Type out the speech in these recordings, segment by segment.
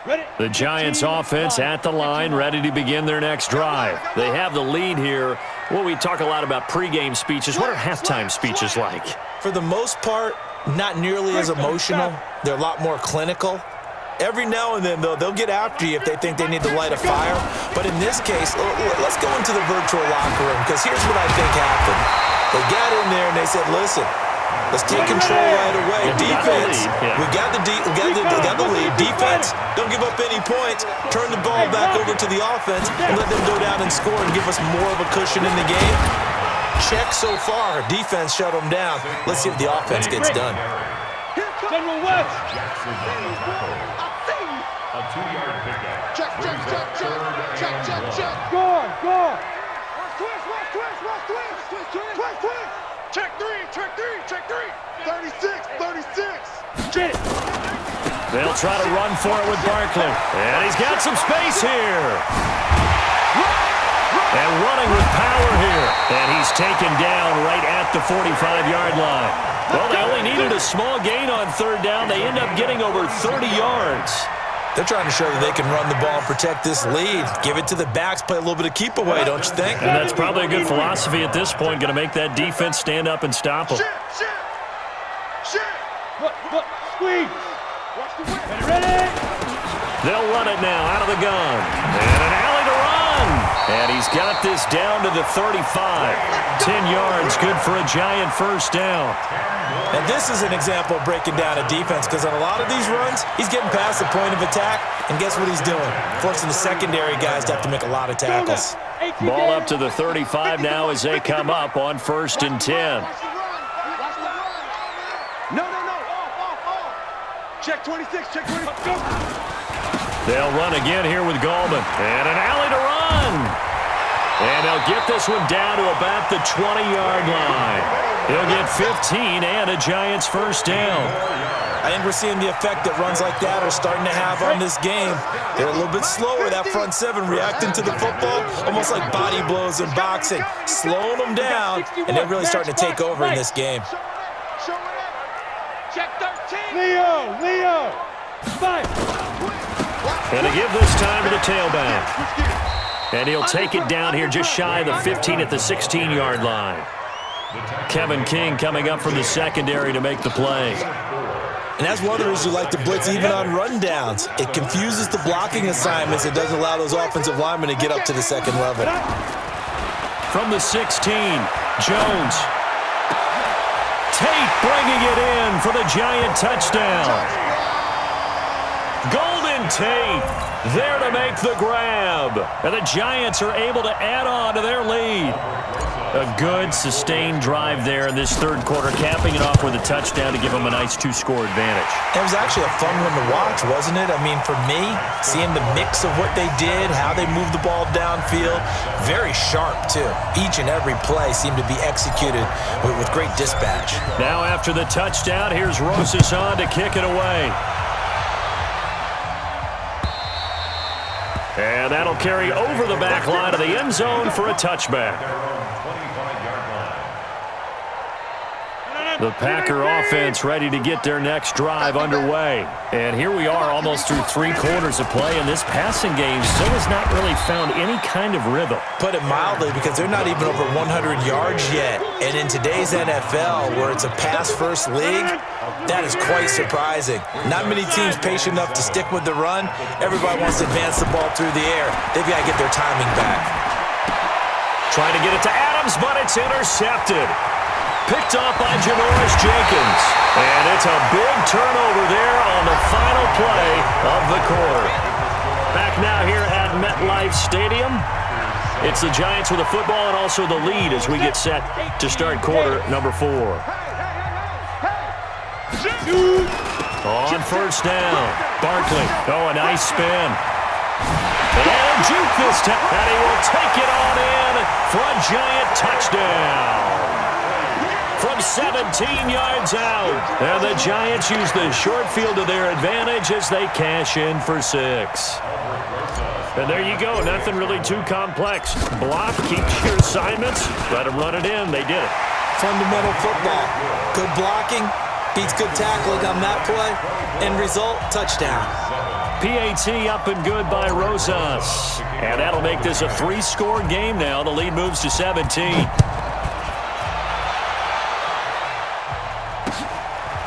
The Giants offense at the line, ready to begin their next drive. They have the lead here. Well, we talk a lot about pregame speeches. What are halftime speeches like? For the most part, not nearly as emotional. They're a lot more clinical. Every now and then, though, they'll get after you if they think they need to light a fire. But in this case, let's go into the virtual locker room, because here's what I think happened. They got in there and they said, listen, let's take control right away. Defense, we got the lead. Defense, don't give up any points. Turn the ball back over to the offense and let them go down and score and give us more of a cushion in the game. Check so far. Defense shut them down. Let's see if the offense gets done. General West. A 2-yard pickup. Check. Guard. Twist. Check three. 36. Get it. They'll try to run for it with Barkley. And he's got some space here. And running with power here. And he's taken down right at the 45-yard line. Well, they only needed a small gain on third down. They end up getting over 30 yards. They're trying to show that they can run the ball and protect this lead. Give it to the backs, play a little bit of keep away, don't you think? And that's probably a good philosophy at this point, going to make that defense stand up and stop them. Squeeze. Ready? They'll run it now out of the gun. And an alley to run. And he's got this down to the 35. 10 yards, good for a Giant first down. And this is an example of breaking down a defense, because on a lot of these runs, he's getting past the point of attack, and guess what he's doing? Forcing the secondary guys to have to make a lot of tackles. Ball up to the 35 now as they come up on 1st and 10. No. Check 26. Go. They'll run again here with Gallman. And an alley to run. And they'll get this one down to about the 20-yard line. He'll get 15 and a Giants first down. I think we're seeing the effect that runs like that are starting to have on this game. They're a little bit slower, that front seven, reacting to the football, almost like body blows in boxing, slowing them down, and they're really starting to take over in this game. Check 13. Leo. 5. And to give this time to the tailback. And he'll take it down here just shy of the 15 at the 16-yard line. Kevin King coming up from the secondary to make the play. And that's one of the reasons you like to blitz even on rundowns. It confuses the blocking assignments. It doesn't allow those offensive linemen to get up to the second level. From the 16, Jones. Tate bringing it in for the Giant touchdown. Golden Tate there to make the grab. And the Giants are able to add on to their lead. A good, sustained drive there in this third quarter, capping it off with a touchdown to give them a nice two-score advantage. It was actually a fun one to watch, wasn't it? I mean, for me, seeing the mix of what they did, how they moved the ball downfield, very sharp, too. Each and every play seemed to be executed with great dispatch. Now after the touchdown, here's Rosas on to kick it away. And that'll carry over the back line of the end zone for a touchback. The Packer offense ready to get their next drive underway. And here we are almost through 3 quarters of play, and this passing game still has not really found any kind of rhythm. Put it mildly, because they're not even over 100 yards yet. And in today's NFL, where it's a pass-first league, that is quite surprising. Not many teams patient enough to stick with the run. Everybody wants to advance the ball through the air. They've got to get their timing back. Trying to get it to Adams, but it's intercepted. Picked off by Janoris Jenkins. And it's a big turnover there on the final play of the quarter. Back now here at MetLife Stadium. It's the Giants with the football and also the lead as we get set to start quarter number 4. On first down, Barkley. Oh, a nice spin. And juke this time. And he will take it on in for a Giant touchdown. From 17 yards out. And the Giants use the short field to their advantage as they cash in for 6. And there you go. Nothing really too complex. Block, keep your assignments, let them run it in. They did it. Fundamental football. Good blocking beats good tackling on that play. End result, touchdown. PAT up and good by Rosas. And that'll make this a 3-score game now. The lead moves to 17.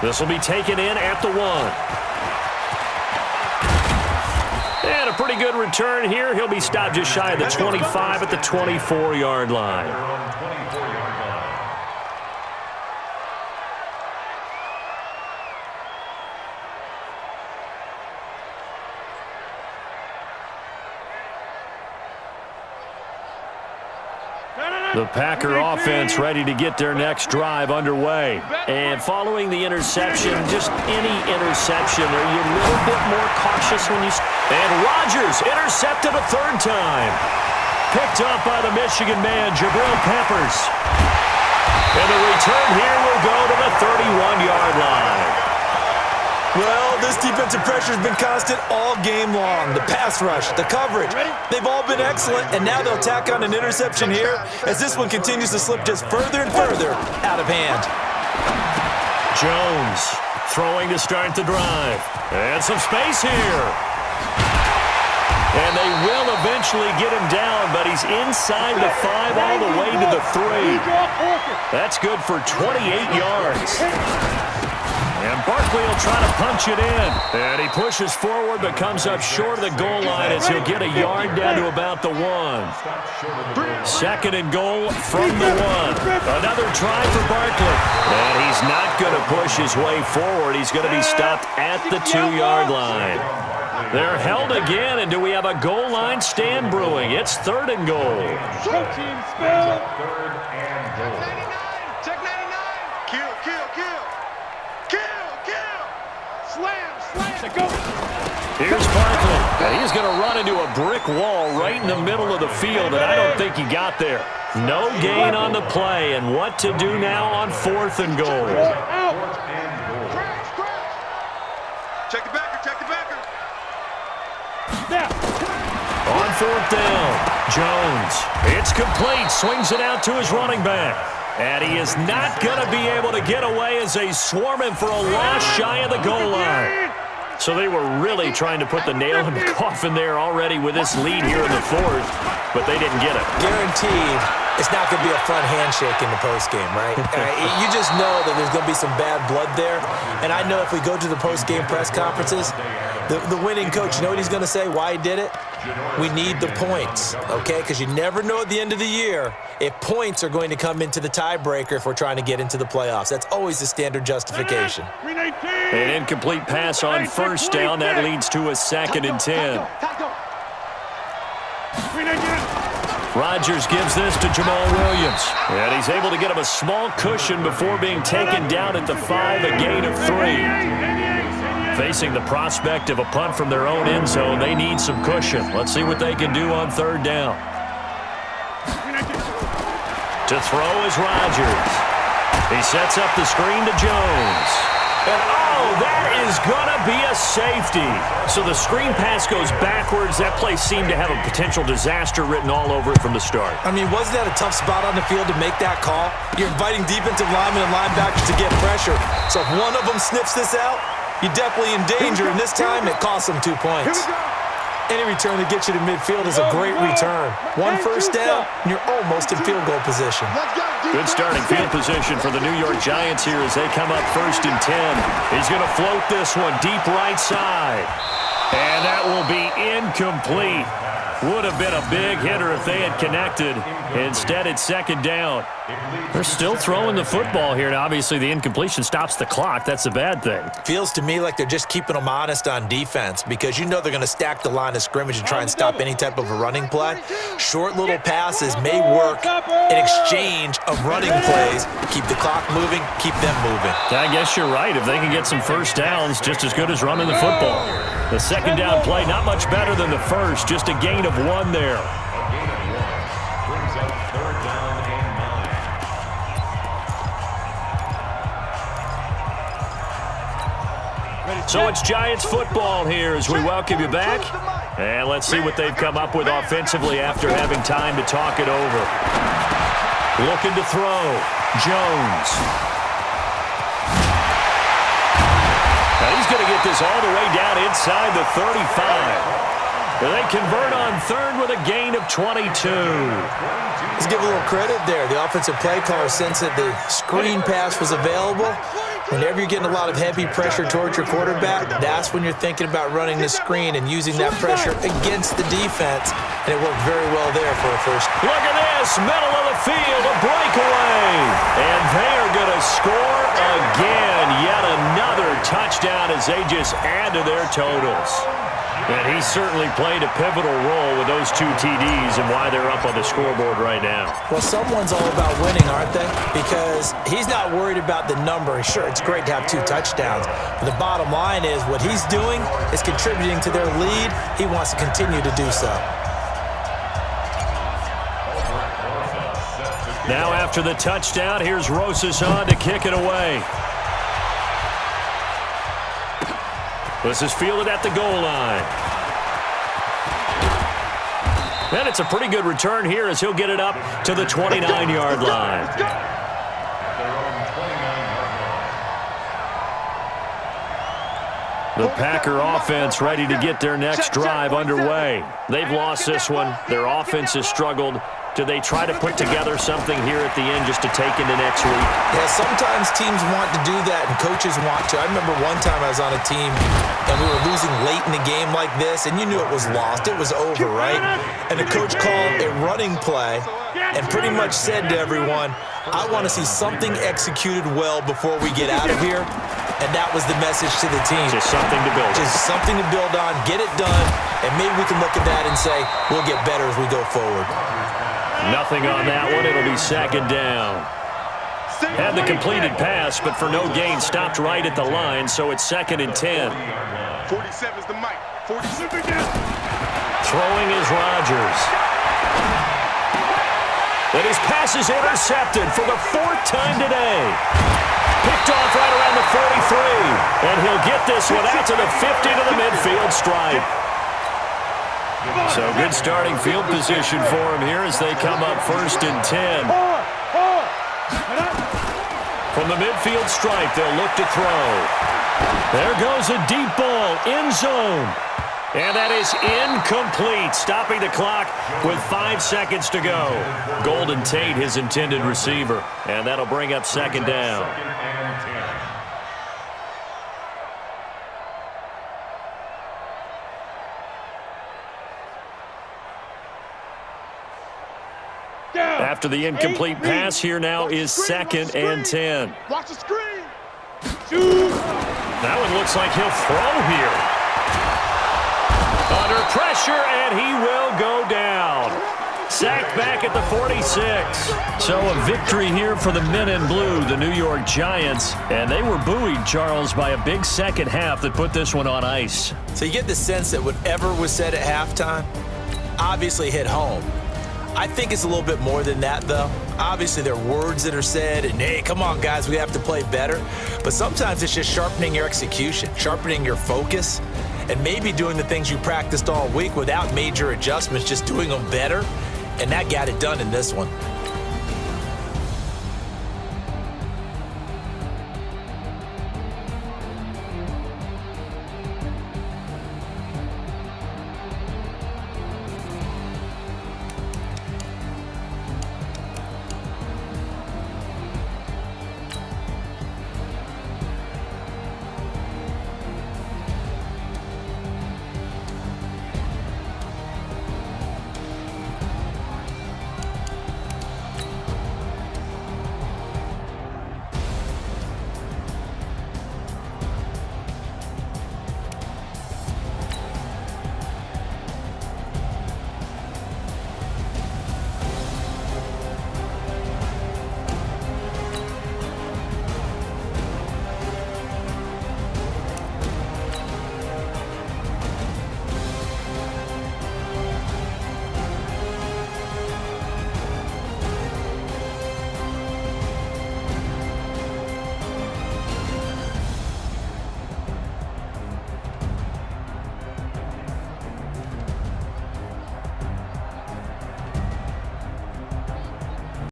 This will be taken in at the 1. And a pretty good return here. He'll be stopped just shy of the 25 at the 24-yard line. The Packer offense ready to get their next drive underway. And following the interception, just any interception, are you a little bit more cautious when you... And Rodgers intercepted a 3rd time. Picked up by the Michigan man, Jabril Peppers. And the return here will go to the 31-yard line. Well, this defensive pressure has been constant all game long. The pass rush, the coverage, they've all been excellent, and now they'll tack on an interception here as this one continues to slip just further and further out of hand. Jones throwing to start the drive. And some space here. And they will eventually get him down, but he's inside the 5 all the way to the 3. That's good for 28 yards. And Barkley will try to punch it in. And he pushes forward but comes up short of the goal line as he'll get a yard down to about the 1. 2nd and goal from the 1. Another try for Barkley. And he's not going to push his way forward. He's going to be stopped at the 2-yard line. They're held again, and do we have a goal line stand brewing? It's 3rd and goal. Protein spill. 3rd and goal. Check 99. Kill, kill, kill. Kill, kill. Slam, slam. Go. Here's Barkley. And he's going to run into a brick wall right in the middle of the field, and I don't think he got there. No gain on the play, and what to do now on 4th and goal. Out. Crash, crash. Check the backer, check the backer. On 4th down, Jones. It's complete. Swings it out to his running back. And he is not going to be able to get away as they swarm him for a loss shy of the goal line. So they were really trying to put the nail in the coffin there already with this lead here in the 4th, but they didn't get it. Guaranteed it's not going to be a fun handshake in the postgame, right? You just know that there's going to be some bad blood there. And I know if we go to the postgame press conferences, the winning coach, you know what he's going to say, why he did it? We need the points, okay? Because you never know at the end of the year if points are going to come into the tiebreaker if we're trying to get into the playoffs. That's always the standard justification. An incomplete pass on 1st down. That leads to a 2nd and 10. Rodgers gives this to Jamal Williams. And he's able to get him a small cushion before being taken down at the 5, a gain of 3. Facing the prospect of a punt from their own end zone, they need some cushion. Let's see what they can do on 3rd down. To throw is Rodgers. He sets up the screen to Jones. And, oh, that is going to be a safety. So the screen pass goes backwards. That play seemed to have a potential disaster written all over it from the start. I mean, wasn't that a tough spot on the field to make that call? You're inviting defensive linemen and linebackers to get pressure. So if one of them sniffs this out, you're definitely in danger, and this time it costs them 2 points. Any return that gets you to midfield is a great return. 1 first down, and you're almost in field goal position. Good starting field position for the New York Giants here as they come up 1st and 10. He's going to float this one deep right side. And that will be incomplete. Would have been a big hitter if they had connected. Instead, it's 2nd down. They're still throwing the football here, and obviously the incompletion stops the clock. That's a bad thing. Feels to me like they're just keeping them honest on defense because you know they're going to stack the line of scrimmage and try and stop any type of a running play. Short little passes may work in exchange of running plays. Keep the clock moving, keep them moving. I guess you're right. If they can get some first downs, just as good as running the football. The 2nd down play, not much better than the first, just a gain of 1 there. Brings up 3rd down and 9. So it's Giants football here as we welcome you back. And let's see what they've come up with offensively after having time to talk it over. Looking to throw. Jones. And he's going to get this all the way down inside the 35. And they convert on third with a gain of 22. Let's give a little credit there. The offensive play caller sensed that the screen pass was available. Whenever you're getting a lot of heavy pressure towards your quarterback, that's when you're thinking about running the screen and using that pressure against the defense. And it worked very well there for a first. Look at this, middle of the field, a breakaway. And they are going to score again. Yet another touchdown as they just add to their totals. And he certainly played a pivotal role with those 2 TDs and why they're up on the scoreboard right now. Well, someone's all about winning, aren't they? Because he's not worried about the number. Sure, it's great to have 2 touchdowns. But the bottom line is what he's doing is contributing to their lead. He wants to continue to do so. Now after the touchdown, here's Rosas on to kick it away. This is fielded at the goal line. And it's a pretty good return here as he'll get it up to the 29-yard line. The Packer offense ready to get their next drive underway. They've lost this one. Their offense has struggled. Do they try to put together something here at the end just to take into next week? Yeah, sometimes teams want to do that and coaches want to. I remember one time I was on a team and we were losing late in the game like this, and you knew it was lost. It was over, right? And the coach called a running play and pretty much said to everyone, I want to see something executed well before we get out of here. And that was the message to the team. Just something to build on. Just something to build on, get it done, and maybe we can look at that and say, we'll get better as we go forward. Nothing on that one. It'll be second down. Had the completed pass, but for no gain, stopped right at the line, so it's 2nd and 10. 47's the mic. 47 again. Throwing is Rodgers. And his pass is intercepted for the 4th time today. Picked off right around the 43. And he'll get this one out to the 50 to the midfield stripe. So good starting field position for him here as they come up 1st and 10. From the midfield stripe, they'll look to throw. There goes a deep ball, end zone. And that is incomplete, stopping the clock with 5 seconds to go. Golden Tate, his intended receiver. And that'll bring up 2nd down. After the incomplete pass, here now is 2nd and 10. Watch the screen. Shoot. That one looks like he'll throw here. Under pressure, and he will go down. Sacked back at the 46. So a victory here for the men in blue, the New York Giants. And they were buoyed, Charles, by a big second half that put this one on ice. So you get the sense that whatever was said at halftime obviously hit home. I think it's a little bit more than that, though. Obviously, there are words that are said, and, hey, come on, guys, we have to play better. But sometimes it's just sharpening your execution, sharpening your focus, and maybe doing the things you practiced all week without major adjustments, just doing them better. And that got it done in this one.